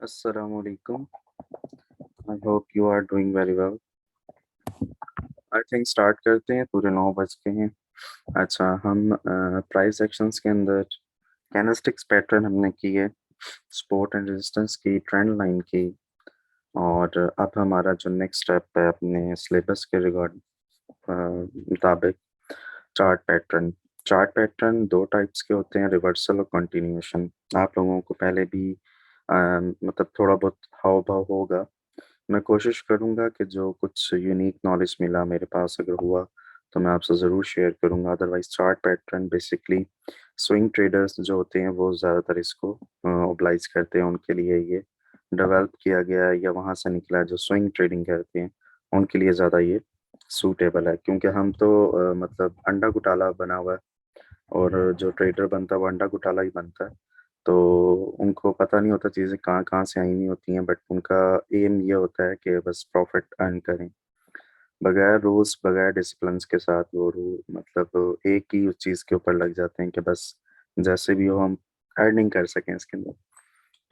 Assalamualaikum. I hope you are doing very well. I think start करते हैं, पूरे 9 बज के हैं। अच्छा, हम प्राइस एक्शंस के अंदर कैंडलस्टिक्स पैटर्न हमने की है, सपोर्ट एंड रेजिस्टेंस की, ट्रेंड लाइन की, और अब हमारा जो नेक्स्ट स्टेप है अपने सिलेबस के रिगार्ड मुताबिक चार्ट पैटर्न दो टाइप्स के होते हैं, रिवर्सल और कंटिन्यूएशन। आप लोगों को पहले भी मतलब थोड़ा बहुत हाव भाव होगा। मैं कोशिश करूँगा कि जो कुछ यूनिक नॉलेज मिला मेरे पास अगर हुआ तो मैं आपसे ज़रूर शेयर करूँगा। Otherwise chart pattern basically swing traders जो होते हैं वो ज़्यादातर इसको ओबलाइज़ करते हैं, उनके लिए ये डेवलप किया गया है या वहाँ से निकला है। जो स्विंग ट्रेडिंग करते हैं उनके लिए ज़्यादा ये सूटेबल है, क्योंकि हम तो मतलब अंडा घोटाला बना हुआ है और जो ट्रेडर बनता है वो अंडा घोटाला ही बनता है। तो उनको पता नहीं होता चीज़ें कहाँ-कहाँ से आई नहीं होती हैं, बट उनका एम ये होता है कि बस प्रॉफ़िट अर्न करें। बगैर रूल्स, बगैर डिसिप्लिन्स के साथ वो मतलब एक ही उस चीज़ के ऊपर लग जाते हैं कि बस जैसे भी हो हम अर्निंग कर सकें इसके अंदर।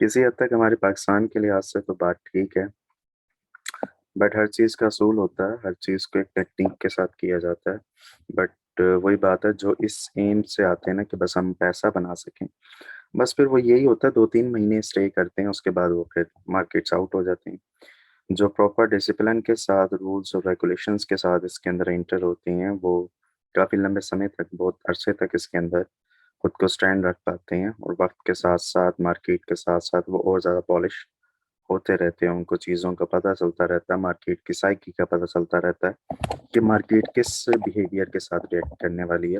किसी हद तक हमारे पाकिस्तान के लिहाज़ से तो बात ठीक है, बट हर चीज़ का असूल होता है, हर चीज़ को एक टेक्नीक के साथ किया जाता है। बट वही बात है, जो इस एम से आते हैं ना कि बस हम पैसा बना सकें, बस फिर वो यही होता है, 2-3 महीने स्टे करते हैं, उसके बाद वो फिर मार्केट्स आउट हो जाते हैं। जो प्रॉपर डिसिप्लिन के साथ, रूल्स और रेगुलेशंस के साथ इसके अंदर एंटर होती हैं, वो काफ़ी लंबे समय तक, बहुत अरसे तक इसके अंदर खुद को स्टैंड रख पाते हैं, और वक़्त के साथ-साथ, मार्केट के साथ-साथ वो और ज़्यादा पॉलिश होते रहते हैं। उनको चीज़ों का पता चलता रहता है, मार्केट की साइकी का पता चलता रहता है कि मार्केट किस बिहेवियर के साथ रिएक्ट करने वाली है।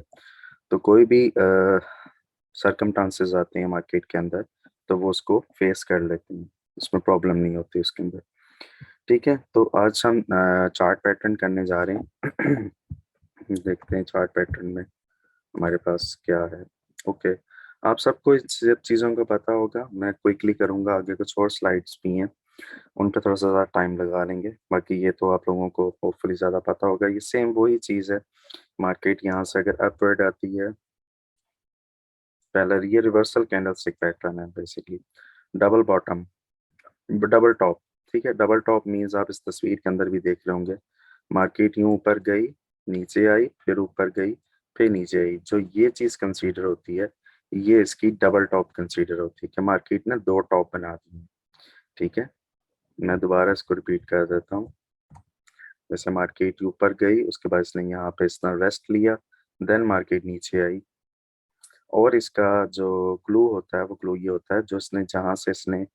तो कोई भी सर्कमस्टांसेस आते हैं मार्केट के अंदर, तो वो उसको फेस कर लेते हैं, उसमें प्रॉब्लम नहीं होती उसके अंदर। ठीक है, तो आज हम चार्ट पैटर्न करने जा रहे हैं। देखते हैं चार्ट पैटर्न में हमारे पास क्या है। ओके, आप सबको इन सब चीज़ों का पता होगा। मैं क्विकली करूँगा, आगे कुछ और स्लाइड्स भी हैं, उन पे थोड़ा-सा ज़्यादा टाइम लगा लेंगे। बाकी ये तो आप लोगों को होपफुली ज़्यादा पता होगा। ये सेम वही चीज़ है, मार्केट यहाँ से अगर अपवर्ड आती है, पहले ये रिवर्सल कैंडलस्टिक पैटर्न है basically, double bottom, double top, ठीक है? डबल टॉप मीन्स आप इस तस्वीर के अंदर भी देख रहे होंगे, मार्केट यूँ ऊपर गई, नीचे आई, फिर ऊपर गई, फिर नीचे आई। जो ये चीज़ कंसीडर होती है, ये इसकी डबल टॉप कंसीडर होती है कि मार्केट ने 2 टॉप बना दी हैं, ठीक है? मैं दोबारा इसको रिपीट कर देता हूँ। जैसे मार्केट ऊपर गई, उसके बाद इसने यहाँ पे इसने रेस्ट लिया, देन मार्केट नीचे आई, और इसका जो क्लू होता है, वो क्लू ये होता है, जो इसने जहाँ से इसने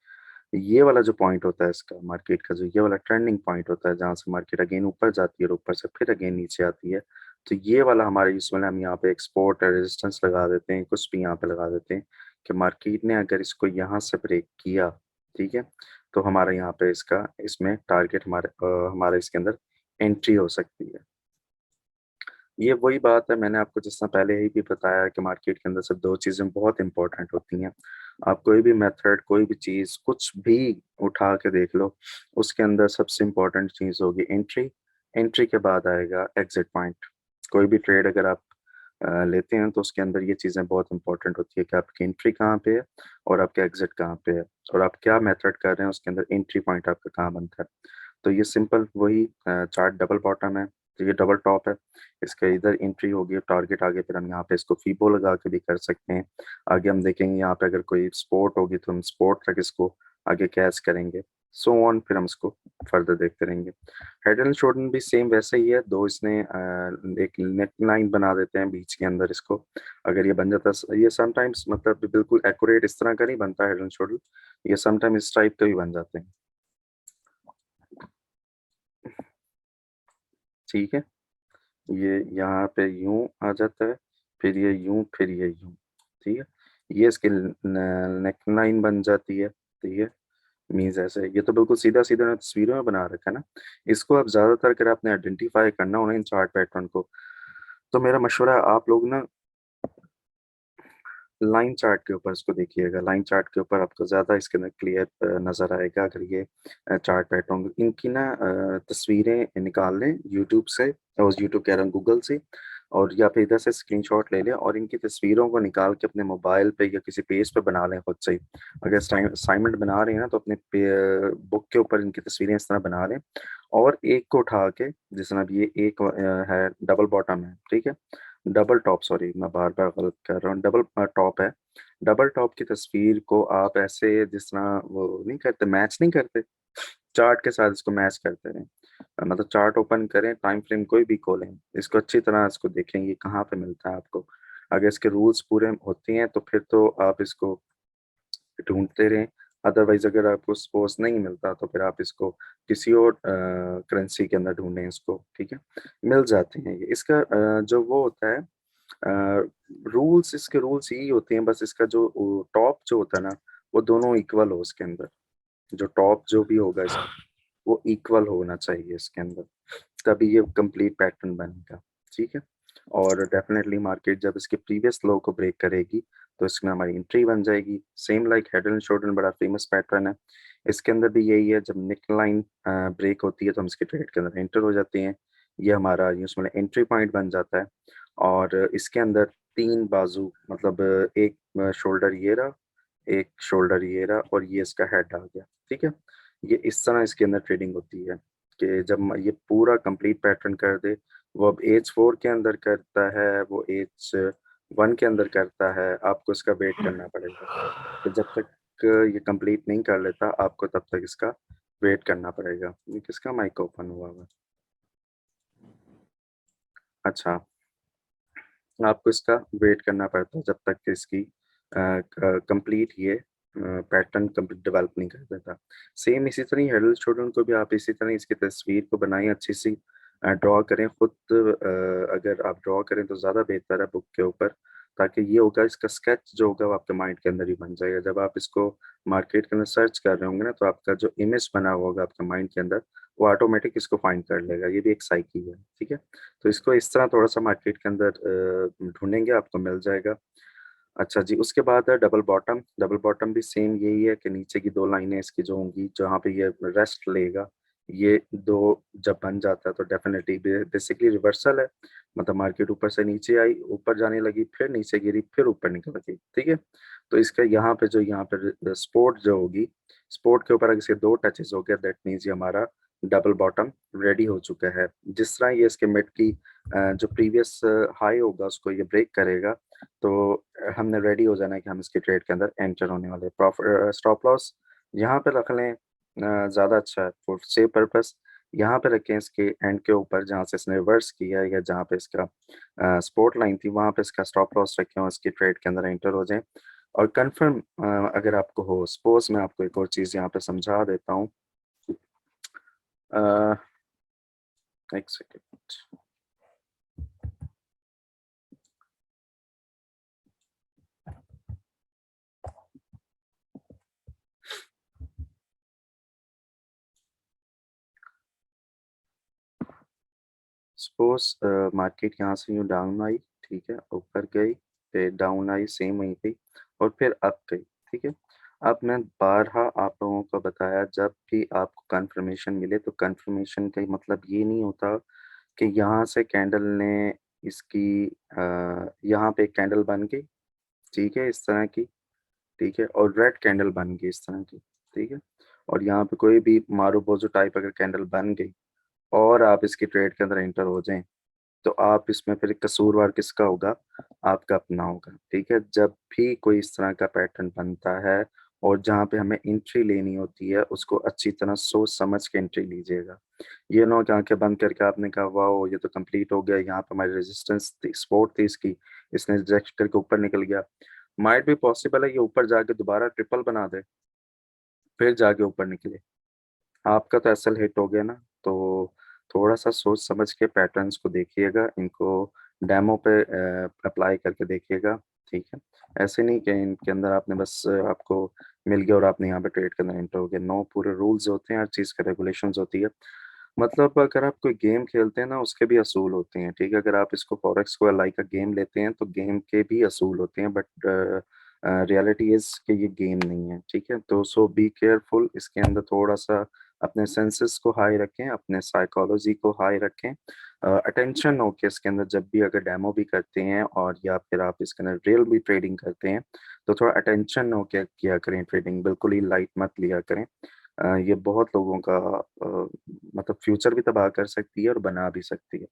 ये वाला जो पॉइंट होता है इसका, मार्केट का जो ये वाला टर्निंग पॉइंट होता है, जहाँ से मार्केट अगेन ऊपर जाती है और ऊपर से फिर अगेन नीचे आती है, तो ये वाला हमारे यूजुअली हम यहाँ पे एक सपोर्ट और रेजिस्टेंस लगा देते हैं, कुछ भी यहाँ पे लगा देते हैं कि मार्केट ने अगर इसको यहाँ से ब्रेक किया, ठीक है? तो हमारा यहाँ पे इसका इसमें टारगेट हमारे इसके अंदर एंट्री हो सकती है। ये वही बात है, मैंने आपको जिस तरह पहले ही भी बताया कि मार्केट के अंदर सिर्फ 2 चीज़ें बहुत इम्पोर्टेंट होती हैं। आप कोई भी मेथड, कोई भी चीज़, कुछ भी उठा के देख लो, उसके अंदर सबसे इम्पोर्टेंट चीज़ होगी एंट्री, एंट्री के बाद आएगा एग्ज़िट पॉइंट। कोई भी ट्रेड अगर आप लेते हैं तो उसके अंदर ये चीज़ें बहुत इम्पोर्टेंट होती है कि आपकी एंट्री कहाँ पे है और आपका एग्ज़िट कहाँ पे है, और आप क्या मेथड कर रहे हैं उसके अंदर एंट्री पॉइंट आपका कहाँ बनता है। तो ये सिंपल वही चार्ट डबल बॉटम है, तो ये डबल टॉप है। इसके इधर एंट्री होगी, टारगेट आगे फिर हम यहाँ पे इसको फीबो लगा के भी कर सकते हैं। आगे हम देखेंगे यहाँ पे अगर कोई सपोर्ट होगी तो हम सपोर्ट तक इसको आगे कैच करेंगे, सो ऑन, फिर हम इसको फर्दर देखते रहेंगे। हेड एंड शोल्डर भी सेम वैसे ही है, दो इसने एक नेक लाइन बना देते हैं बीच के अंदर इसको। अगर ये बन जाता है, ये समटाइम्स मतलब बिल्कुल एक्यूरेट इस तरह का नहीं बनता हेड एंड शोल्डर, ये समटाइम इस टाइप के भी बन जाते हैं, ठीक है? ये यहाँ पे यूँ आ जाता है, फिर ये यूँ, फिर ये यूँ, ठीक है? ये इसकी नेक लाइन बन जाती है, ठीक है? मीन्स ऐसे, ये तो बिल्कुल सीधा-सीधा मैंने तस्वीरों में बना रखा है ना। इसको आप ज़्यादातर अगर आपने आइडेंटिफ़ाई करना हो ना इन चार्ट पैटर्न को, तो मेरा मशवरा है आप लोग ना लाइन चार्ट के ऊपर इसको देखिएगा। लाइन चार्ट के ऊपर आपको ज़्यादा इसके अंदर क्लियर नज़र आएगा अगर ये चार्ट पैटर्न इनकी ना तस्वीरें निकाल लें यूट्यूब से, और यूट्यूब कह रहा हूँ गूगल से, और या फिर इधर से स्क्रीनशॉट ले लें और इनकी तस्वीरों को निकाल के अपने मोबाइल पे या किसी पेज पे बना लें खुद से ही। अगर असाइनमेंट बना रहे हैं ना तो अपने बुक के ऊपर इनकी तस्वीरें इस तरह बना लें, और एक को उठा के, जिस तरह अब ये एक है, डबल बॉटम है, ठीक है, डबल टॉप, सॉरी मैं बार बार गलत कर रहा हूँ, डबल टॉप है। डबल टॉप की तस्वीर को आप ऐसे, जिस तरह वो नहीं करते, मैच नहीं करते, चार्ट के साथ इसको मैच करते रहें। मतलब चार्ट ओपन करें, टाइम फ्रेम कोई भी खोलें, इसको अच्छी तरह इसको देखेंगे कहाँ पे मिलता है आपको। अगर इसके रूल्स पूरे होते हैं तो फिर तो आप इसको ढूंढते रहें। अदरवाइज अगर आपको सपोज नहीं मिलता तो फिर आप इसको किसी और करेंसी के अंदर ढूंढें इसको, ठीक है, मिल जाते हैं ये। इसका जो वो होता है, रूल्स, इसके रूल्स यही होते हैं बस, इसका जो टॉप जो होता है ना, वो दोनों इक्वल हो इसके अंदर। जो टॉप जो भी होगा इसका, वो इक्वल होना चाहिए इसके अंदर, तभी ये कंप्लीट पैटर्न बनेगा, ठीक है। और डेफिनेटली मार्केट जब इसके प्रीवियस लो को ब्रेक करेगी तो इसमें हमारी एंट्री बन जाएगी। Same like head and shoulder बड़ा फेमस पैटर्न है, इसके अंदर भी यही है, जब नेक लाइन ब्रेक होती है तो हम इसके ट्रेड के अंदर एंटर हो जाते हैं। ये हमारा यूँ समझ एंट्री पॉइंट बन जाता है। और इसके अंदर तीन बाजू, मतलब एक शोल्डर ये रहा, एक शोल्डर ये रहा, और ये इसका हेड आ गया, ठीक है। ये इस तरह इसके अंदर ट्रेडिंग होती है कि जब ये पूरा कंप्लीट पैटर्न कर दे, वो अब एज 4 के अंदर करता है, वो एज 1 के अंदर करता है, आपको इसका वेट करना पड़ेगा। तो जब तक ये कंप्लीट नहीं कर लेता आपको तब तक इसका वेट करना पड़ेगा। ये किसका माइक ओपन हुआ हुआ है? अच्छा, आपको इसका वेट करना पड़ता है जब तक कि इसकी कंप्लीट ये पैटर्न कंप्लीट डेवलप नहीं कर देता। सेम इसी तरह ही हेडल स्टूडेंट को भी आप इसी तरह इसकी तस्वीर को बनाएं, अच्छी सी ड्रॉ करें खुद। अगर आप ड्रॉ करें तो ज़्यादा बेहतर है बुक के ऊपर, ताकि ये होगा, इसका स्केच जो होगा वो आपके माइंड के अंदर ही बन जाएगा। जब आप इसको मार्केट के अंदर सर्च कर रहे होंगे ना, तो आपका जो इमेज बना हुआ होगा आपके माइंड के अंदर, वो ऑटोमेटिक इसको फाइंड कर लेगा। ये भी एक साइकी है, ठीक है। तो इसको इस तरह थोड़ा-सा मार्केट के अंदर ढूँढेंगे, आपको मिल जाएगा। अच्छा जी, उसके बाद है डबल बॉटम। डबल बॉटम भी सेम यही है कि नीचे की 2 लाइनें इसकी जो होंगी, जहाँ पे ये रेस्ट लेगा, ये 2 जब बन जाता है तो डेफ़िनिटली बेसिकली रिवर्सल है। मतलब मार्केट ऊपर से नीचे आई, ऊपर जाने लगी, फिर नीचे गिरी, फिर ऊपर निकल गई, ठीक है? तो इसका यहाँ पे जो यहाँ पे सपोर्ट जो होगी, सपोर्ट के ऊपर अगर इसके 2 टचेज़ हो गया, दैट मीन्स ये हमारा डबल बॉटम रेडी हो चुका है। जिस तरह ये इसके मिड की जो प्रीवियस हाई होगा उसको ये ब्रेक करेगा, तो हमने रेडी हो जाना है कि हम इसके ट्रेड के अंदर एंटर होने वाले हैं। स्टॉप लॉस यहाँ पे रख लें, ज़्यादा अच्छा है फॉर सेव पर्पस। यहाँ पे रखें इसके एंड के ऊपर, जहाँ से इसने रिवर्स किया या जहाँ पे इसका सपोर्ट लाइन थी, वहाँ पे इसका स्टॉप लॉस रखें और इसकी ट्रेड के अंदर एंटर हो जाएँ। और कन्फर्म अगर आपको हो, सपोज़ मैं आपको एक और चीज़ यहाँ पे समझा देता हूँ। अ, 1 सेकंड। सपोज मार्केट यहाँ से यूँ डाउन आई, ठीक है, ऊपर गई, फिर डाउन आई सेम वहीं पे, और फिर अप गई, ठीक है। अब मैं बारहा आप लोगों को बताया, जब भी आपको कंफर्मेशन मिले तो कंफर्मेशन का मतलब ये नहीं होता कि यहाँ से कैंडल ने इसकी यहाँ पे एक कैंडल बन गई, ठीक है, इस तरह की, ठीक है, और रेड कैंडल बन गई इस तरह की, ठीक है, और यहाँ पे कोई भी मारू-बोजू टाइप अगर कैंडल बन गई और आप इसकी ट्रेड के अंदर एंटर हो जाएँ, तो आप इसमें फिर कसूरवार किसका होगा? आपका अपना होगा, ठीक है? जब भी कोई इस तरह का पैटर्न बनता है और जहाँ पे हमें एंट्री लेनी होती है, उसको अच्छी तरह सोच समझ के एंट्री लीजिएगा। ये ना हो कि आँखें बंद करके आपने कहा, "वाओ! ये तो कंप्लीट हो गया, यहाँ पे हमारी रेजिस्टेंस थी, सपोर्ट थी इसकी, इसने रिजेक्ट करके ऊपर निकल गया।" माइट बी पॉसिबल है ये ऊपर जाके दोबारा ट्रिपल बना दे, फिर जाके ऊपर निकले। आपका तो एसएल हिट हो गया ना, तो थोड़ा-सा सोच समझ के पैटर्न्स को देखिएगा, इनको डेमो पे अप्लाई करके देखिएगा, ठीक है? ऐसे नहीं कि इनके अंदर आपने बस आपको मिल गया और आपने यहाँ पे ट्रेड करना एंटर हो गए। नो, पूरे रूल्स होते हैं, हर चीज़ की रेगुलेशंस होती है। मतलब अगर आप कोई गेम खेलते हैं ना, उसके भी असूल होते हैं, ठीक है? अगर आप इसको फॉरेक्स को लाइक अ गेम लेते हैं, तो गेम के भी असूल होते हैं, बट रियलिटी इज़ कि ये गेम नहीं है, ठीक है? तो सो बी केयरफुल, इसके अंदर थोड़ा-सा अपने सेंसेस को हाई रखें, अपने साइकोलॉजी को हाई रखें, अटेंशन हो कि इसके अंदर जब भी अगर डेमो भी करते हैं और या फिर आप इसके अंदर रियल भी ट्रेडिंग करते हैं तो थोड़ा अटेंशन हो के किया करें ट्रेडिंग, बिल्कुल ही लाइट मत लिया करें। ये बहुत लोगों का मतलब फ्यूचर भी तबाह कर सकती है और बना भी सकती है।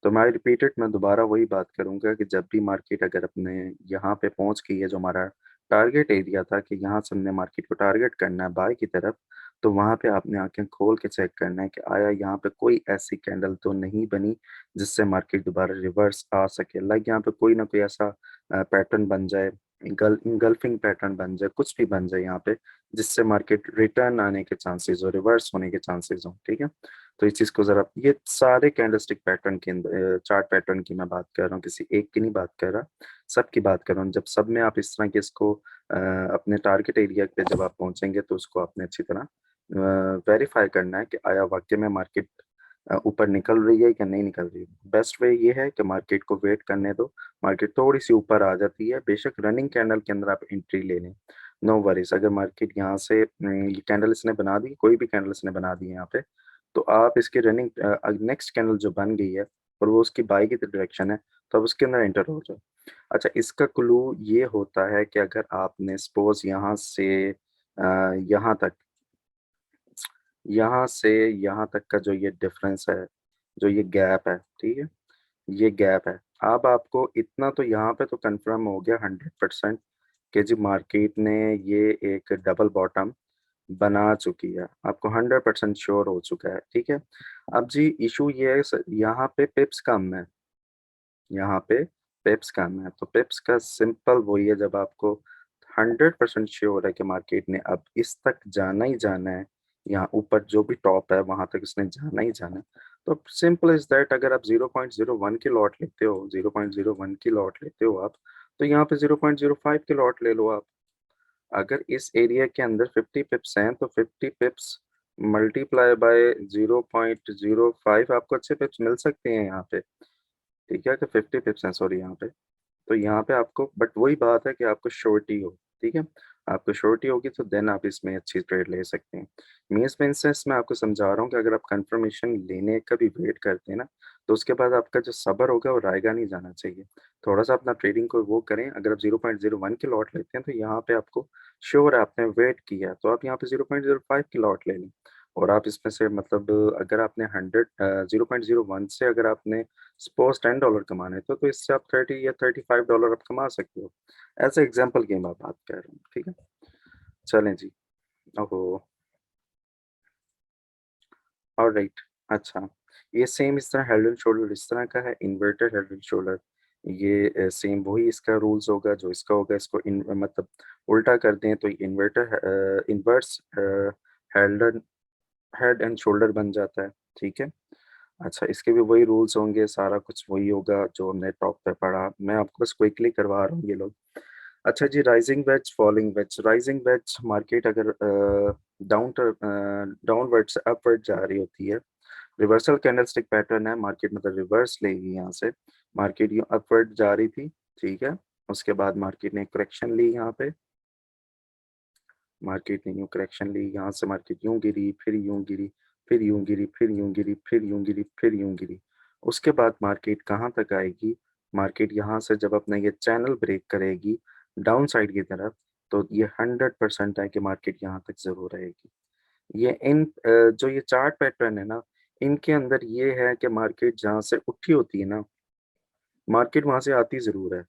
तो मैं दोबारा वही बात करूँगा कि जब भी मार्केट अगर अपने यहाँ पे पहुँच गई है, जो हमारा टारगेट एरिया था कि यहाँ से हमने मार्केट को टारगेट करना है बाय की तरफ, तो वहाँ पे आपने आँखें खोल के चेक करना है कि आया यहाँ पे कोई ऐसी कैंडल तो नहीं बनी, जिससे मार्केट दोबारा रिवर्स आ सके। लाइक यहाँ पे कोई ना कोई ऐसा पैटर्न बन जाए, इंगल्फिंग पैटर्न बन जाए, कुछ भी बन जाए यहाँ पे, जिससे मार्केट रिटर्न आने के चांसेस हो, रिवर्स होने के चांसेस हो, ठीक है? तो इस चीज़ को ज़रा, ये सारे कैंडलस्टिक पैटर्न के अंदर चार्ट पैटर्न की मैं बात कर रहा हूँ, किसी एक की नहीं बात कर रहा, सबकी बात कर रहा हूँ। जब सब में आप इस तरह के इसको अपने टारगेट एरिया पे जब आप पहुँचेंगे तो उसको आपने अच्छी तरह वेरीफ़ाई करना है कि आया वाक़ई में मार्केट ऊपर निकल रही है या नहीं निकल रही है। बेस्ट वे ये है कि मार्केट को वेट करने दो, मार्केट थोड़ी-सी ऊपर आ जाती है, बेशक रनिंग कैंडल के अंदर आप एंट्री ले लें, नो वरीज़। अगर मार्केट यहाँ से ये कैंडल इसने बना दी, कोई भी कैंडल इसने बना दी है यहाँ पे, तो आप इसकी रनिंग नेक्स्ट कैंडल जो बन गई है और वो उसकी बाय की डायरेक्शन है, तो आप उसके अंदर एंटर हो जाओ। अच्छा, इसका क्लू ये होता है कि अगर आपने सपोज़ यहाँ से यहाँ तक का जो ये डिफरेंस है, जो ये गैप है, ठीक है? ये गैप है। अब आपको इतना तो यहाँ पे तो कन्फर्म हो गया 100% कि जी मार्केट ने ये एक डबल बॉटम बना चुकी है। आपको 100% श्योर हो चुका है, ठीक है? अब जी इश्यू ये है यहाँ पे पिप्स कम है, यहाँ पे पिप्स कम है। तो पिप्स का सिंपल वही है, जब आपको 100% श्योर है कि मार्केट ने अब इस तक जाना ही जाना है, यहाँ ऊपर जो भी टॉप है वहाँ तक इसने जाना ही जाना है। तो सिंपल इज़ दैट, अगर आप 0.01 की लॉट लेते हो, 0.01 की लॉट लेते हो आप, तो यहाँ पे 0.05 की लॉट ले लो आप। अगर इस एरिया के अंदर 50 पिप्स हैं, तो 50 पिप्स मल्टीप्लाई बाय 0.05, आपको अच्छे पिप्स मिल सकते हैं यहाँ पे। ठीक है? कि 50 पिप्स हैं सॉरी यहाँ पे। तो यहाँ पे आपको, बट वही बात है कि आपको श्योरिटी हो, ठीक है? आपको श्योरिटी होगी तो देन आप इसमें अच्छी ट्रेड ले सकते हैं। मीन्स में इंस्टेंस मैं आपको समझा रहा हूँ कि अगर आप कंफर्मेशन लेने का भी वेट करते हैं ना, तो उसके बाद आपका जो सब्र होगा वो रायगा नहीं जाना चाहिए। थोड़ा-सा अपना ट्रेडिंग को वो करें, अगर आप 0.01 की लॉट लेते हैं तो यहाँ पे आपको श्योर है आपने वेट किया, तो आप यहाँ पे 0.05 की लॉट ले लें। और आप इसमें से मतलब अगर आपने 0.01 से अगर आपने सपोज़ $10 कमाने थे, तो इससे आप 30 या $35 आप कमा सकते हो। ऐसे एग्ज़ाम्पल की मैं बात कर रहा हूँ, ठीक है? चलें जी। ओहो! ऑलराइट, अच्छा। ये सेम इस तरह हेड एंड शोल्डर इस तरह का है, इन्वर्टेड हेड एंड शोल्डर। ये सेम वही इसका रूल्स होगा जो इसका होगा, इसको इन मतलब उल्टा कर दें तो inverse head and head and shoulder बन जाता है, ठीक है? अच्छा, इसके भी वही रूल्स होंगे, सारा कुछ वही होगा जो हमने टॉप पे पढ़ा। मैं आपको बस क्विकली करवा रहा हूँ ये लोग। अच्छा जी, rising wedge, falling wedge. Rising wedge market अगर डाउनवर्ड से अपवर्ड जा रही होती है, रिवर्सल कैंडलस्टिक पैटर्न है, मार्केट मतलब रिवर्स लेगी यहाँ से। मार्केट यूँ अपवर्ड जा रही थी, ठीक है? उसके बाद मार्केट ने करेक्शन ली यहाँ पे, मार्केट ने यूँ करेक्शन ली, यहाँ से मार्केट यूँ गिरी, फिर यूँ गिरी, फिर यूँ गिरी, फिर यूँ गिरी, फिर यूँ गिरी, फिर यूँ गिरी। उसके बाद मार्केट कहाँ तक आएगी? मार्केट यहाँ से जब अपना ये चैनल ब्रेक करेगी डाउन साइड की तरफ, तो ये 100% है कि मार्केट यहाँ तक ज़रूर आएगी। ये जो ये चार्ट पैटर्न है ना, इनके अंदर ये है कि मार्केट जहाँ से उठी होती है ना, मार्केट वहाँ से आती ज़रूर है।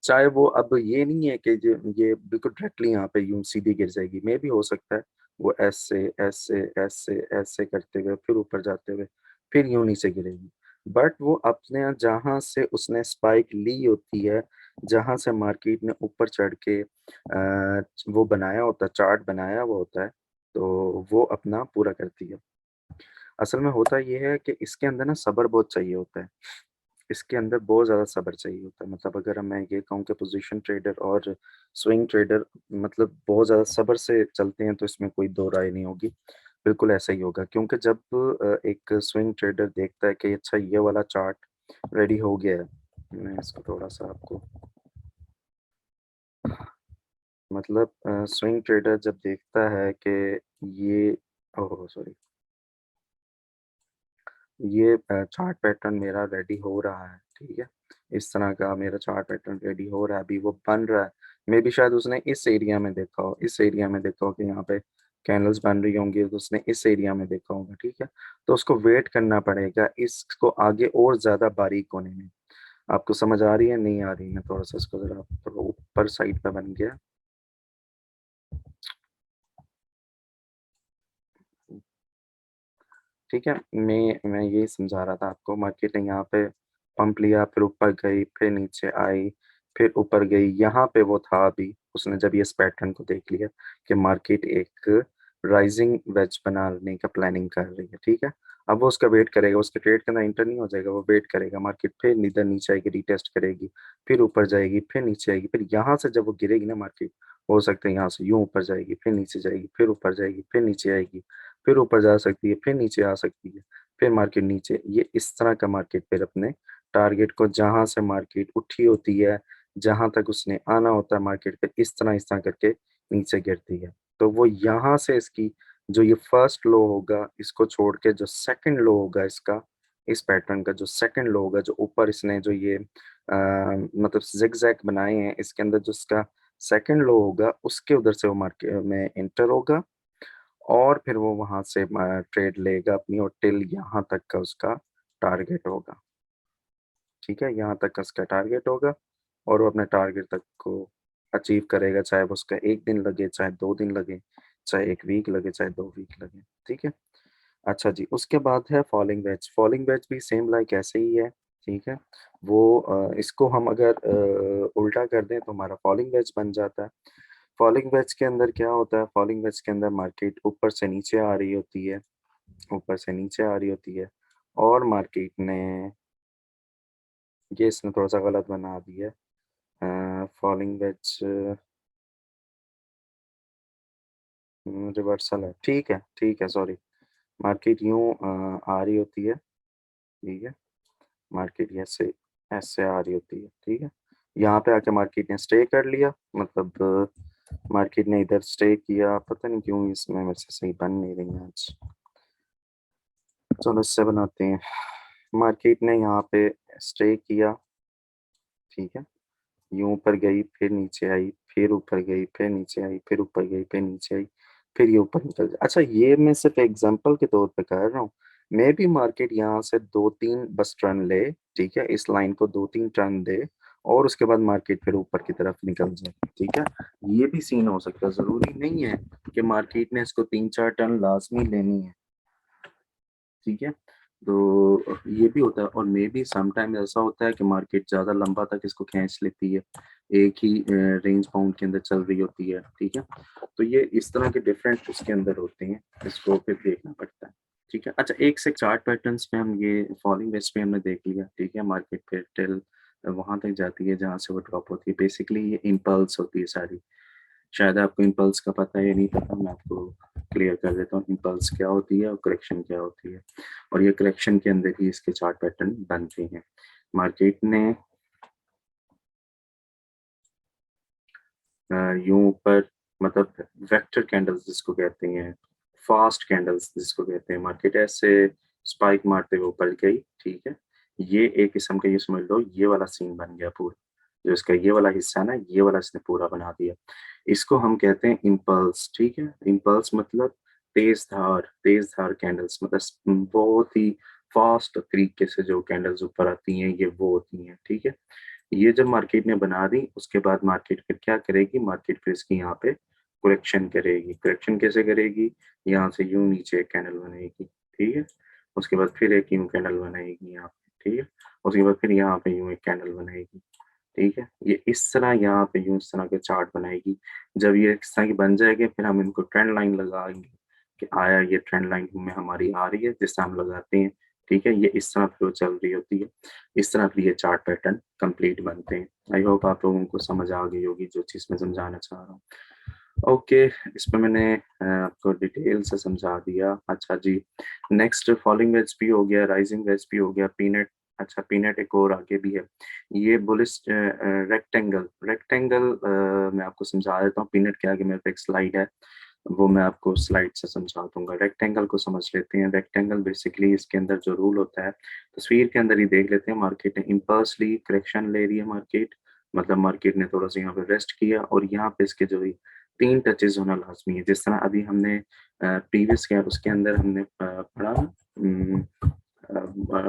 चाहे वो, अब ये नहीं है कि ये बिल्कुल डायरेक्टली यहाँ पे यूँ सीधी गिर जाएगी, मेबी हो सकता है वो ऐसे, ऐसे, ऐसे, ऐसे करते हुए फिर ऊपर जाते हुए फिर यूँ नीचे गिरेगी। बट वो अपने यहाँ जहाँ से उसने स्पाइक ली होती है, जहाँ से मार्केट ने ऊपर चढ़ के वो बनाया होता है, चार्ट बनाया हुआ होता है, तो वो अपना पूरा करती है। असल में होता ये है कि इसके अंदर ना सब्र बहुत चाहिए होता है। इसके अंदर बहुत ज़्यादा सब्र चाहिए होता है। मतलब अगर मैं ये कहूँ कि पोज़ीशन ट्रेडर और स्विंग ट्रेडर मतलब बहुत ज़्यादा सब्र से चलते हैं, तो इसमें कोई दो राय नहीं होगी। बिल्कुल ऐसा ही होगा, क्योंकि जब एक स्विंग ट्रेडर देखता है कि अच्छा ये वाला चार्ट रेडी हो गया है, मैं इसको थोड़ा-सा आपको मतलब स्विंग ट्रेडर जब देखता है कि ये ओह! सॉरी। ये चार्ट पैटर्न मेरा रेडी हो रहा है, ठीक है। इस तरह का मेरा चार्ट पैटर्न रेडी हो रहा है, अभी वो बन रहा है। मे बी शायद उसने इस एरिया में देखा हो, इस एरिया में देखा हो कि यहाँ पे कैंडल्स बन रही होंगी, तो उसने इस एरिया में देखा होगा, ठीक है। तो उसको वेट करना पड़ेगा इसको आगे और ज्यादा बारीक होने में। आपको समझ आ रही है, नहीं आ रही है? थोड़ा सा इसको जरा थोड़ा ऊपर साइड पे बन गया। ठीक है, मैं ये समझा रहा था आपको, मार्केट ने यहाँ पे पंप लिया, फिर ऊपर गई, फिर नीचे आई, फिर ऊपर गई। यहाँ पे वो था अभी, उसने जब ये इस पैटर्न को देख लिया कि मार्केट एक राइजिंग वेज बनाने का प्लानिंग कर रही है, ठीक है। अब वो उसका वेट करेगा, उसके ट्रेड के अंदर इंटर नहीं हो जाएगा, वो वेट करेगा। मार्केट फिर इधर नीचे आएगी, रीटेस्ट करेगी, फिर ऊपर जाएगी, फिर नीचे आएगी, फिर यहाँ से जब वो गिरेगी ना मार्केट, हो सकता है यहाँ से यूं ऊपर जाएगी, फिर नीचे जाएगी, फिर ऊपर जाएगी, फिर नीचे आएगी, फिर ऊपर जा सकती है, फिर नीचे आ सकती है, फिर मार्केट नीचे। ये इस तरह का मार्केट फिर अपने टारगेट को, जहां से मार्केट उठी होती है, जहां तक उसने आना होता है मार्केट पे, इस तरह करके नीचे गिरती है। तो वो यहाँ से इसकी जो ये फर्स्ट लो होगा, इसको छोड़ के जो सेकंड लो होगा इसका, इस पैटर्न का जो सेकंड लो होगा, जो ऊपर इसने जो ये मतलब जिगजैग बनाए हैं, इसके अंदर जो इसका सेकंड लो होगा, उसके उधर से वो मार्केट में एंटर होगा, और फिर वो वहां से ट्रेड लेगा अपनी, और टिल यहाँ तक का उसका टारगेट होगा, ठीक है। यहाँ तक का उसका टारगेट होगा, और वो अपने टारगेट तक को अचीव करेगा, चाहे वो उसका एक दिन लगे, चाहे 2 दिन लगे, चाहे एक वीक लगे, चाहे 2 वीक लगे, ठीक है। अच्छा जी, उसके बाद है फॉलिंग वेज। फॉलिंग वेज भी सेम लाइक ऐसे ही है, ठीक है। वो इसको हम अगर उल्टा कर दें तो हमारा फॉलिंग वेज बन जाता है। फॉलिंग वेज के अंदर क्या होता है? फॉलिंग वेज के अंदर मार्केट ऊपर से नीचे आ रही होती है, ऊपर से नीचे आ रही होती है, और मार्केट ने, ये इसने थोड़ा सा गलत बना दिया है, फॉलिंग वेज रिवर्सल है, ठीक है, सॉरी। मार्केट यूं आ रही होती है, ठीक है। मार्केट ऐसे ऐसे आ रही होती है, ठीक है। यहाँ पे आके मार्केट ने स्टे कर लिया, मतलब मार्केट ने इधर स्टे किया, पता नहीं क्यों इसमें मेरे से सही बन नहीं रही है आज। चलो इससे बनाते हैं। मार्केट ने यहाँ पे स्टे किया, ठीक है। यूं ऊपर गई, फिर नीचे आई, फिर ऊपर गई, फिर नीचे आई, फिर ऊपर गई, फिर नीचे आई, फिर ये ऊपर निकल जाए। अच्छा, ये मैं सिर्फ एग्जांपल के तौर पे कर रहा हूँ। मे भी मार्केट यहाँ से 2-3 बस टर्न ले, ठीक है, इस लाइन को 2-3 टर्न दे, और उसके बाद मार्केट फिर ऊपर की तरफ निकल जाए, ठीक है। ये भी सीन हो सकता है, जरूरी नहीं है कि मार्केट ने इसको 3-4 टर्न लाजमी लेनी है, ठीक है। तो ये भी होता है, और मे बी समटाइम ऐसा होता है कि मार्केट ज्यादा लंबा तक इसको खींच लेती है, एक ही रेंज बाउंड के अंदर चल रही होती है, ठीक है। तो ये इस तरह के डिफरेंट उसके अंदर होते हैं, इसको फिर देखना पड़ता है, ठीक है। अच्छा, एक से चार्ट पैटर्न्स में हम ये फॉलिंग वेज पे हमने देख लिया, ठीक है। मार्केट फिर टिल वहां तक जाती है जहां से वो ड्रॉप होती है। बेसिकली ये इम्पल्स होती है सारी। शायद आपको इम्पल्स का पता है या नहीं पता, मैं आपको क्लियर कर देता हूँ इम्पल्स क्या होती है और करेक्शन क्या होती है। और ये करेक्शन के अंदर ही इसके चार्ट पैटर्न बनते हैं। मार्केट ने यूं ऊपर, मतलब वेक्टर कैंडल्स जिसको कहते हैं, फास्ट कैंडल्स जिसको कहते हैं, मार्केट ऐसे स्पाइक मारते हुए ऊपर गई, ठीक है। ये एक किस्म का, ये समझ लो ये वाला सीन बन गया पूरा, जो इसका ये वाला हिस्सा है ना, ये वाला इसने पूरा बना दिया। इसको हम कहते हैं इम्पल्स, ठीक है। इम्पल्स मतलब तेज धार कैंडल्स, मतलब बहुत ही फास्ट तरीके से जो कैंडल्स ऊपर आती हैं, ये वो होती हैं, ठीक है। ये जब मार्केट ने बना दी, उसके बाद मार्केट फिर क्या करेगी? मार्केट फिर इसकी यहाँ पे करेक्शन करेगी। करेक्शन कैसे करेगी? यहाँ से यूं नीचे एक कैंडल बनाएगी, ठीक है। उसके बाद फिर एक यूं कैंडल बनाएगी यहाँ पे, ठीक है। उसके बाद फिर यहाँ पे यूं एक कैंडल बनाएगी, ठीक है। ये इस तरह यहाँ पे यूं इस तरह के चार्ट बनाएगी। जब ये इस तरह की बन जाएगी, फिर हम इनको ट्रेंड लाइन लगाएंगे कि आया ये ट्रेंड लाइन में हमारी आ रही है, जिससे हम लगाते हैं, ठीक है। ये इस तरह फिर चल रही होती है, इस तरह फिर ये चार्ट पैटर्न कंप्लीट बनते हैं। आई होप आप लोगों को समझ आ गई होगी जो चीज़ मैं समझाना चाह रहा हूँ। ओके, इसमें मैंने आपको डिटेल से समझा दिया। अच्छा जी, नेक्स्ट फॉलिंग वेज भी हो गया, राइजिंग वेज भी हो गया, पीनट। अच्छा, पीनट एक और आगे भी है। ये बुलिश रेक्टेंगल, रेक्टेंगल मैं आपको समझा देता हूँ। पीनट के आगे मेरे पे एक स्लाइड है, वो मैं आपको स्लाइड से समझा दूंगा। रेक्टेंगल को समझ लेते हैं। रेक्टेंगल बेसिकली इसके अंदर जो रूल होता है, तस्वीर के अंदर ही देख लेते हैं। मार्केट ने इम्पल्सली करेक्शन ले रही है मार्केट, मतलब मार्केट ने थोड़ा सा यहाँ पे रेस्ट किया, और यहाँ पे इसके जो भी 3 टचेस होना लाजमी है। जिस तरह अभी हमने प्रीवियस के उसके अंदर हमने पढ़ा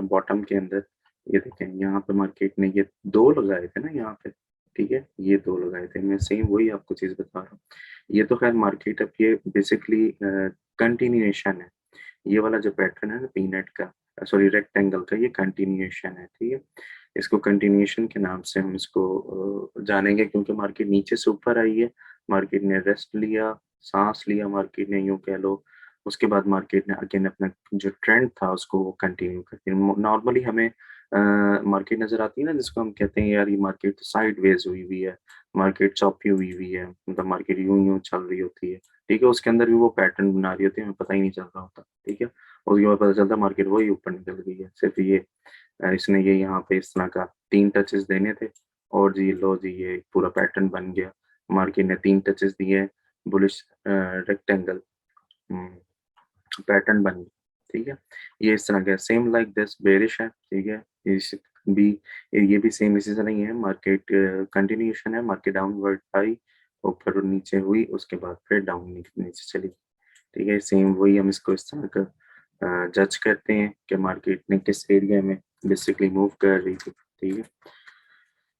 बॉटम के अंदर, ये देखें यहाँ पे मार्केट ने ये 2 लगाए थे ना यहाँ पे, ठीक है, ये 2 लगाए थे। मैं सेम वही आपको चीज बता रहा हूँ। ये तो खैर मार्केट अब ये बेसिकली कंटिन्यूएशन है। ये वाला जो पैटर्न है ना पीनट का, सॉरी रेक्टेंगल का, ये कंटिन्यूएशन है, ठीक है। इसको कंटिन्यूएशन के नाम से हम इसको जानेंगे, क्योंकि मार्केट नीचे से ऊपर आई है, मार्केट ने रेस्ट लिया, सांस लिया मार्केट ने, यूं कह लो। उसके बाद मार्केट ने अगेन अपना जो ट्रेंड था उसको वो कंटिन्यू करती है। नॉर्मली हमें मार्केट नजर आती है ना, जिसको हम कहते हैं यार ये मार्केट साइड वेज हुई हुई है, मार्केट चौपी हुई हुई है, मतलब मार्केट यूं यूं चल रही होती है, ठीक है। उसके अंदर भी वो पैटर्न बना रही होती है, हमें पता ही नहीं चल रहा होता, ठीक है। उसके बाद पता चलता मार्केट वही ऊपर निकल गई है। सिर्फ ये इसने ये यहाँ पे इस तरह का 3 टचेस देने थे, और जी लो जी ये पूरा पैटर्न बन गया। मार्केट ने 3 टचेस दिए, बुलिश रेक्टेंगल पैटर्न बन गया, ठीक है। ये इस तरह का सेम लाइक दिस बेरिश है, ठीक है। इस भी ये भी सेम इसी तरह ही है। मार्केट कंटिन्यूएशन है, मार्केट डाउनवर्ड आई, ऊपर और नीचे हुई, उसके बाद फिर डाउन नीचे चली, ठीक है। सेम वही हम इसको इस तरह का जज करते हैं कि मार्केट ने किस एरिया में बेसिकली मूव कर रही थी, ठीक है।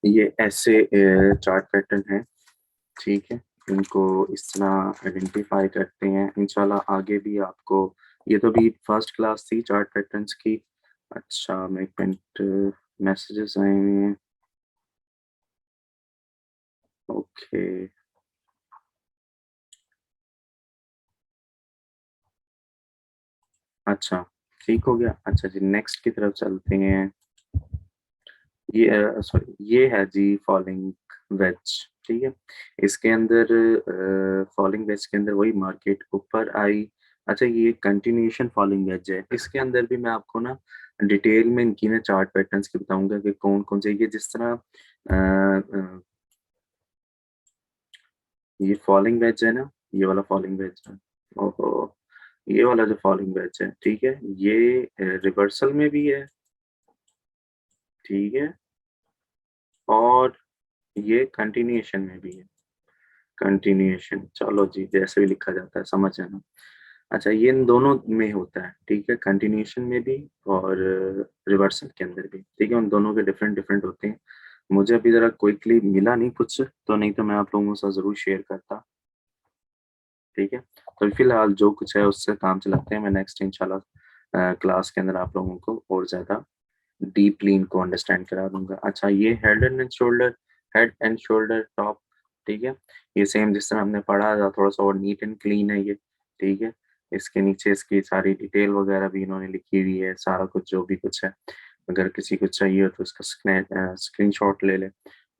ये ऐसे चार्ट पैटर्न है, ठीक है। इनको इस तरह आइडेंटिफाई करते हैं। इंशाल्लाह आगे भी आपको, ये तो भी फर्स्ट क्लास थी चार्ट पैटर्न्स की। अच्छा मैं एक मिनट, मैसेजेस आए हुए हैं, ओके। अच्छा ठीक हो गया। अच्छा जी नेक्स्ट की तरफ चलते हैं। ये सॉरी ये है जी फॉलिंग वेज, ठीक है। इसके अंदर फॉलिंग वेज के अंदर वही मार्केट ऊपर आई। अच्छा ये कंटिन्यूएशन फॉलिंग वेज है। इसके अंदर भी मैं आपको ना डिटेल में इनकी ना चार्ट पैटर्न्स की बताऊंगा कि कौन कौन से, ये जिस तरह ये फॉलिंग वेज है ना, ये वाला फॉलिंग वेज है, ओहो, ये वाला जो फॉलिंग वेज है, ठीक है, ये रिवर्सल में भी है, ठीक है, और ये कंटिन्यूएशन में भी है। कंटिन्यूएशन, चलो जी जैसे भी लिखा जाता है समझ है ना। अच्छा ये इन दोनों में होता है, ठीक है, कंटिन्यूएशन में भी और रिवर्सल के अंदर भी, ठीक है। उन दोनों के डिफरेंट डिफरेंट होते हैं। मुझे अभी जरा क्विकली मिला नहीं कुछ, तो नहीं तो मैं आप लोगों के साथ जरूर शेयर करता, ठीक है। तो फिलहाल जो कुछ है उससे काम चलाते हैं। मैं नेक्स्ट इंशाल्लाह क्लास के अंदर आप लोगों को और ज्यादा डीपली इनको अंडरस्टैंड करा दूंगा। अच्छा ये हेड एंड शोल्डर टॉप, ठीक है। ये सेम जिस तरह हमने पढ़ा था, थोड़ा सा और नीट एंड क्लीन है ये, ठीक है। इसके नीचे इसकी सारी डिटेल वगैरह भी इन्होंने लिखी हुई है, सारा कुछ जो भी कुछ है। अगर किसी को चाहिए हो तो इसका स्क्रीन शॉट ले ले,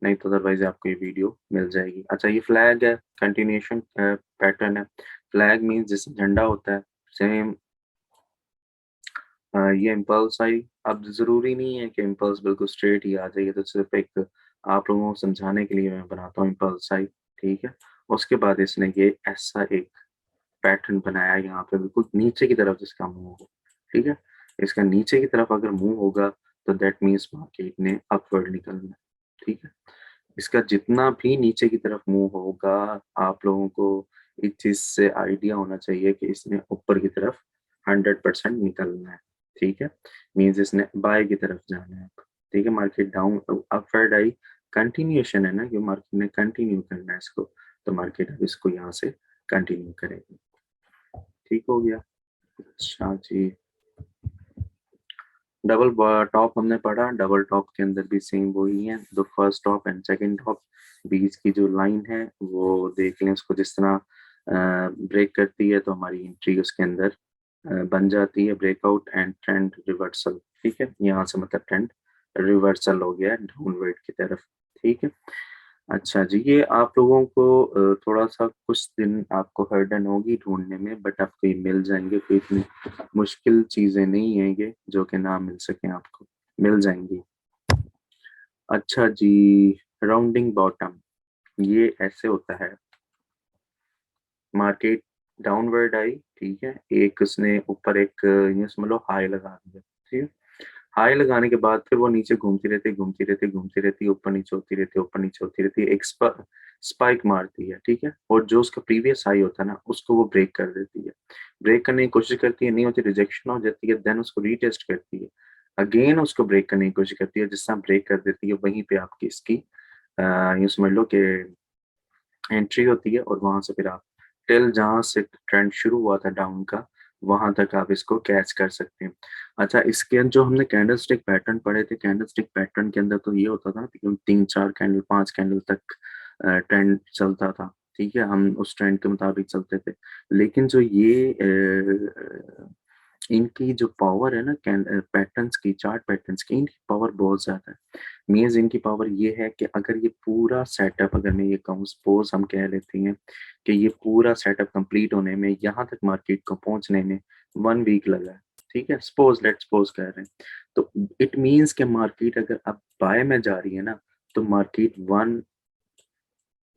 नहीं तो अदरवाइज आपको ये वीडियो मिल जाएगी। अच्छा ये फ्लैग है, कंटिन्यूएशन पैटर्न है। फ्लैग मीन्स जैसे झंडा होता है, सेम ये इम्पल्स आई। अब जरूरी नहीं है कि इम्पल्स बिल्कुल स्ट्रेट ही आ जाइए, तो सिर्फ एक आप लोगों को समझाने के लिए मैं बनाता हूँ इम्पल्स आई, ठीक है। उसके बाद इसने ये ऐसा एक पैटर्न बनाया यहाँ पे, बिल्कुल नीचे की तरफ जिसका मुंह हो, ठीक है। इसका नीचे की तरफ अगर मुंह होगा तो दैट मीन्स मार्केट ने अपवर्ड निकलना है, ठीक है। इसका जितना भी नीचे की तरफ मुंह होगा, आप लोगों को इस चीज से आइडिया होना चाहिए कि इसने ऊपर की तरफ 100% निकलना है, ठीक है। मीन्स इसने बाय की तरफ जाना है, ठीक है। मार्केट डाउन अपवर्ड आई, कंटिन्यूएशन है ना, कि मार्केट ने कंटिन्यू करना है इसको, तो मार्केट अब इसको यहाँ से कंटिन्यू करेगी, ठीक हो गया। अच्छा जी डबल टॉप हमने पढ़ा। डबल टॉप के अंदर भी सेम वही है, दो first top and second top, बीच की जो लाइन है वो देख लें, उसको जिस तरह ब्रेक करती है तो हमारी एंट्री उसके अंदर बन जाती है, ब्रेकआउट एंड ट्रेंड रिवर्सल, ठीक है। यहाँ से मतलब ट्रेंड रिवर्सल हो गया डाउनवर्ड की तरफ, ठीक है। अच्छा जी ये आप लोगों को थोड़ा सा कुछ दिन आपको हर्डन होगी ढूंढने में, बट आपको ये मिल जाएंगे, कोई इतनी मुश्किल चीजें नहीं है ये जो कि ना मिल सके, आपको मिल जाएंगी। अच्छा जी राउंडिंग बॉटम, ये ऐसे होता है। मार्केट डाउनवर्ड आई, ठीक है, एक उसने ऊपर एक ये समझ लो हाई लगा दिया, ठीक है। हाई लगाने के बाद फिर वो नीचे घूमती रहती है, घूमती रहती है, घूमती रहती है, ऊपर नीचे होती रहती है, ऊपर नीचे होती रहती है, एक स्पाइक मारती है, ठीक है। और जो उसका प्रीवियस हाई होता है ना, उसको वो ब्रेक कर देती है। ब्रेक करने की कोशिश करती है, नहीं होती, रिजेक्शन हो जाती है, देन उसको रीटेस्ट करती है, अगेन उसको ब्रेक करने की कोशिश करती है, जिस तरह ब्रेक कर देती है वहीं पे आपकी इसकी यूँ समझ लो कि एंट्री होती है, और वहां से फिर आप टिल जहां से ट्रेंड शुरू हुआ था डाउन का, वहां तक आप इसको कैच कर सकते हैं। अच्छा, इसके अंदर जो हमने कैंडलस्टिक पैटर्न पढ़े थे, कैंडलस्टिक पैटर्न के अंदर तो ये होता था कि 3 4 कैंडल 5 कैंडल तक ट्रेंड चलता था, ठीक है, हम उस ट्रेंड के मुताबिक चलते थे। लेकिन जो ये इनकी जो पावर है ना, पैटर्न्स की, चार्ट पैटर्न्स की, इनकी पावर बहुत ज्यादा है। मीन्स इनकी पावर ये है कि अगर ये पूरा सेटअप, अगर मैं ये कहूँ, सपोज हम कह लेते हैं कि ये पूरा सेटअप कंप्लीट होने में, यहाँ तक मार्केट को पहुंचने में 1 वीक लगा है, ठीक है, सपोज लेट सपोज कह रहे हैं, तो इट मीन्स कि मार्केट अगर अब बाय में जा रही है ना, तो मार्केट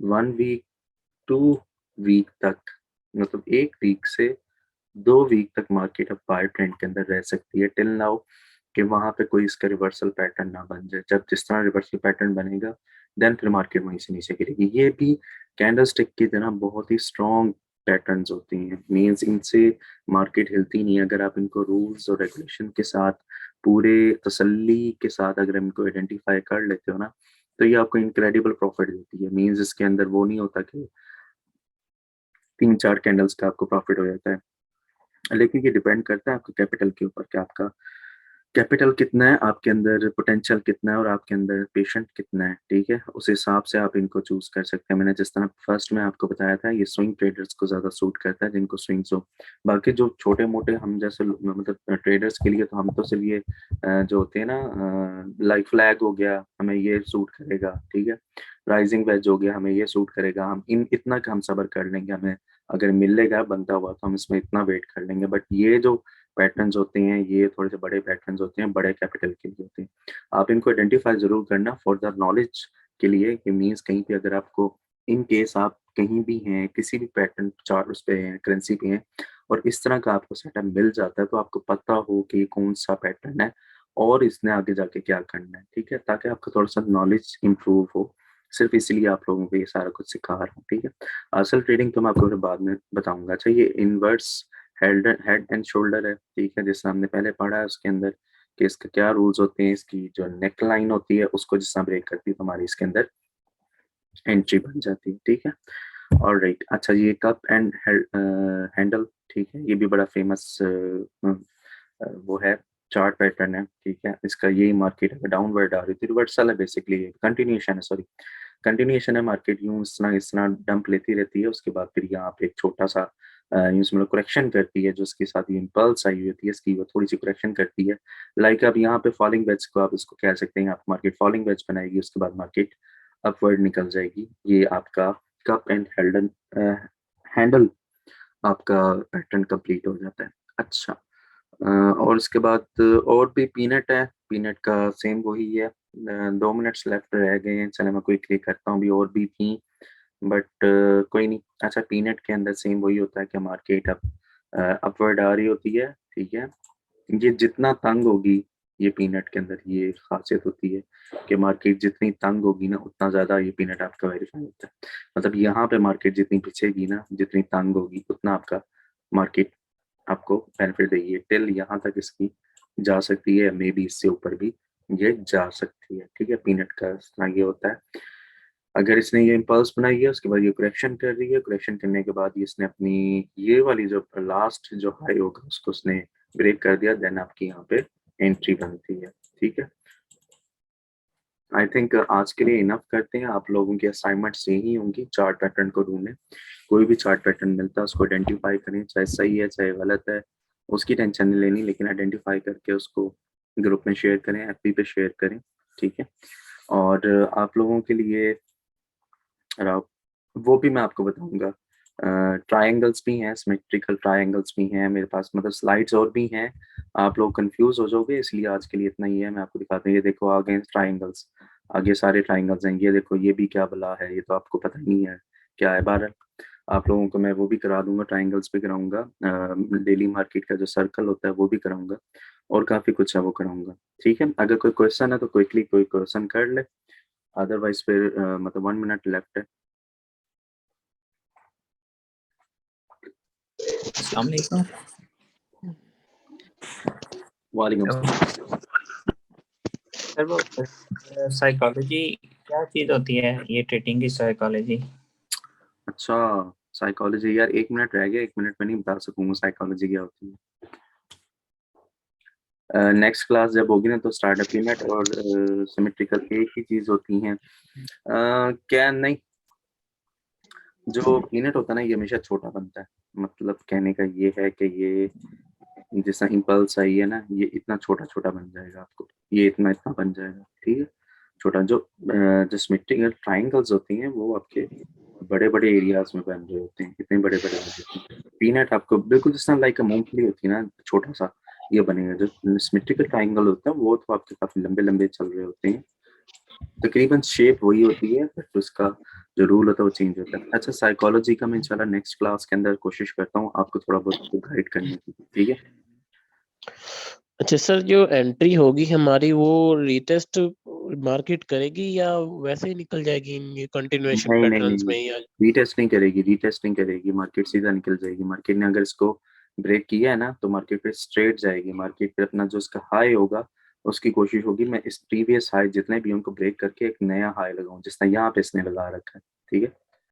1 वीक 2 वीक तक, मतलब 1 वीक से 2 वीक तक मार्केट अब बाय ट्रेंड के अंदर रह सकती है, टिल नाउ कि वहां पे कोई इसका रिवर्सल पैटर्न ना बन जाए। जब जिस तरह रिवर्सल पैटर्न बनेगा, देन फिर मार्केट वहीं से नीचे गिरेगी। ये भी कैंडल स्टिक की तरह बहुत ही स्ट्रॉन्ग पैटर्न्स होती हैं, मीन्स इनसे मार्केट हिलती नहीं है। अगर आप इनको रूल्स और रेगुलेशन के साथ, पूरे तसल्ली के साथ अगर इनको आइडेंटिफाई कर लेते हो ना, तो ये आपको इनक्रेडिबल प्रॉफिट देती है। मीन्स इसके अंदर वो नहीं होता कि 3 4 कैंडल्स का आपको प्रॉफिट हो जाता है, लेकिन ये डिपेंड करता है आपके कैपिटल के ऊपर कि आपका कैपिटल कितना है, आपके अंदर पोटेंशियल कितना है, और आपके अंदर पेशेंट कितना है, ठीक है, उस हिसाब से आप इनको चूज कर सकते हैं। मैंने जिस तरह फर्स्ट में आपको बताया था, ये स्विंग ट्रेडर्स को ज्यादा सूट करता है, जिनको स्विंग्स हो। बाकी जो छोटे मोटे हम जैसे मतलब ट्रेडर्स के लिए तो हम तो सिर्फ ये जो होते हैं ना, लाइक फ्लैग हो गया, हमें ये सूट करेगा, ठीक है, राइजिंग वेज हो गया, हमें ये सूट करेगा, हम इन इतना का हम सबर कर लेंगे, हमें अगर मिलेगा बनता हुआ तो हम इसमें इतना वेट कर लेंगे। बट ये जो पैटर्न्स होते हैं, ये थोड़े से बड़े पैटर्न्स होते हैं, बड़े कैपिटल के लिए होते हैं। आप इनको आइडेंटिफाई जरूर करना फॉर द नॉलेज के लिए, कि मीन्स कहीं पे अगर आपको, इन केस आप कहीं भी हैं, किसी भी पैटर्न चार्ट उस पे हैं, करेंसी पे हैं, और इस तरह का आपको सेटअप मिल जाता है, तो आपको पता हो कि ये कौन सा पैटर्न है और इसने आगे जाके क्या करना है, ठीक है, ताकि आपका थोड़ा सा नॉलेज इंप्रूव हो। सिर्फ इसलिए आप लोगों को ये सारा कुछ सिखा रहा हूँ, ठीक है। असल ट्रेडिंग तो मैं आपको फिर बाद में बताऊंगा। अच्छा, ये इनवर्स हेड एंड शोल्डर है, ठीक है, जैसे हमने पहले पढ़ा है उसके अंदर कि इसके क्या रूल्स होते हैं। इसकी जो नेक लाइन होती है उसको जिस तरह ब्रेक करती है तो हमारी इसके अंदर एंट्री बन जाती है, ठीक है। और राइट, अच्छा, ये कप एंड हैंडल, ठीक है, ये भी बड़ा फेमस वो है, चार्ट पैटर्न है, ठीक है। इसका यही मार्केट है, डाउनवर्ड आ रही थी, रिवर्सल है बेसिकली, कंटिन्यूएशन है, सॉरी, कंटिन्यूएशन है। मार्केट यूं इस तरह डंप लेती रहती है, उसके बाद फिर यहाँ पे एक छोटा सा यूं मतलब करेक्शन करती है, जो उसके साथ ये इम्पल्स आई हुई होती है इसकी, वो थोड़ी सी करेक्शन करती है। लाइक अब यहाँ पे फॉलिंग वेज को आप इसको कह सकते हैं, आप मार्केट फॉलिंग वेज बनाएगी, उसके बाद मार्केट अपवर्ड निकल जाएगी। ये आपका कप एंड हैंडल आपका पैटर्न कंप्लीट हो जाता है। अच्छा, और इसके बाद और भी पीनट है, पीनट का सेम वही है। 2 मिनट्स लेफ्ट रह गए हैं, चले मैं क्विकली करता हूँ, भी और भी थी बट कोई नहीं। अच्छा, पीनट के अंदर सेम वही होता है कि मार्केट अब अपवर्ड आ रही होती है, ठीक है। ये जितना तंग होगी, ये पीनट के अंदर ये खासियत होती है कि मार्केट जितनी तंग होगी ना, उतना ज्यादा ये पीनट आपका वेरीफाई होता है। मतलब यहाँ पे मार्केट जितनी पीछेगी ना, जितनी तंग होगी, उतना आपका मार्केट आपको बेनिफिट देगी। टिल यहाँ तक इसकी जा सकती है, मे बी इससे ऊपर भी ये जा सकती है, ठीक है। पीनट का इस तरह ये होता है। अगर इसने ये इम्पल्स बनाई है, उसके बाद ये करेक्शन कर रही है, करेक्शन करने के बाद इसने अपनी ये वाली जो लास्ट जो हाई होगा उसको उसने ब्रेक कर दिया, देन आपकी यहाँ पे एंट्री बनती है, ठीक है। आई थिंक आज के लिए इनफ करते हैं। आप लोगों की असाइनमेंट्स यही होंगी, चार्ट पैटर्न को ढूंढें। कोई भी चार्ट पैटर्न मिलता है उसको आइडेंटिफाई करें, चाहे सही है चाहे गलत है, उसकी टेंशन नहीं लेनी, लेकिन आइडेंटिफाई करके उसको ग्रुप में शेयर करें, एफबी पे शेयर करें, ठीक है। और आप लोगों के लिए वो भी मैं आपको बताऊंगा। ट्रायंगल्स भी हैं, सिमेट्रिकल ट्रायंगल्स भी हैं मेरे पास, मतलब स्लाइड्स और भी हैं। आप लोग कंफ्यूज हो जाओगे, इसलिए आज के लिए इतना ही है। मैं आपको दिखाता हूँ, ये देखो आगे ट्रायंगल्स, आगे सारे ट्रायंगल्स हैं। ये देखो, ये भी क्या बला है, ये तो आपको पता ही नहीं है क्या है। बहरहाल आप लोगों को मैं वो भी करा दूंगा, ट्राइंगल्स भी कराऊंगा, डेली मार्केट का जो सर्कल होता है वो भी कराऊंगा, और काफी कुछ है वो कराऊंगा। ठीक है, अगर कोई क्वेश्चन है तो क्विकली कोई क्वेश्चन कर ले, अदरवाइज फिर मतलब 1 मिनट लेफ्ट है। अस्सलाम वालेकुम। वालेकुम सलाम। सर वो साइकोलॉजी क्या चीज होती है, ये ट्रीटिंग की साइकोलॉजी? अच्छा, साइकोलॉजी यार 1 मिनट रह गया, 1 मिनट में नहीं बता सकूंगा साइकोलॉजी क्या होती है। नेक्स्ट क्लास जब होगी ना तो स्टार्ट अप पीनट और सिमेट्रिकल एक ही चीज होती हैं। क्या नहीं, जो पीनट होता है ना ये हमेशा छोटा बनता है, मतलब कहने का ये है कि ये जैसा इम्पल्स है ये ना, ये इतना छोटा छोटा बन जाएगा आपको, ये इतना इतना बन जाएगा। ठीक है, छोटा जो सिमेट्रिकल ट्राइंगल्स होती हैं वो आपके बड़े बड़े एरियाज में बन रहे होते हैं, इतने बड़े बड़े बन जाते हैं। पीनट आपको बिल्कुल जिस तरह लाइक मूंगफली होती है ना, छोटा सा ये बनेगा। जो सिमेट्रिकल ट्राइंगल होता है वो तो आपके काफी लंबे लंबे चल रहे होते हैं। तकरीबन शेप वही होती है, बट उसका जो रूल होता है वो चेंज होता है। अच्छा, साइकोलॉजी का मैं इंशाल्लाह नेक्स्ट क्लास के अंदर कोशिश करता हूँ आपको थोड़ा बहुत गाइड करने की। ठीक है, अच्छा सर, जो एंट्री होगी हमारी वो रीटेस्ट मार्केट करेगी या वैसे ही निकल जाएगी इन कंटिन्यूएशन नहीं नहीं पैटर्न्स नहीं, में, या? रीटेस्ट नहीं करेगी, रीटेस्ट नहीं करेगी, मार्केट सीधा निकल जाएगी। मार्केट ने अगर इसको ब्रेक किया है ना तो मार्केट पे स्ट्रेट जाएगी, मार्केट पे अपना जो इसका हाई होगा उसकी कोशिश होगी मैं इस प्रीवियस हाई जितने भी उनको ब्रेक करके एक नया हाई लगाऊं, जिस तरह यहाँ पे इसने लगा रखा है। ठीक है।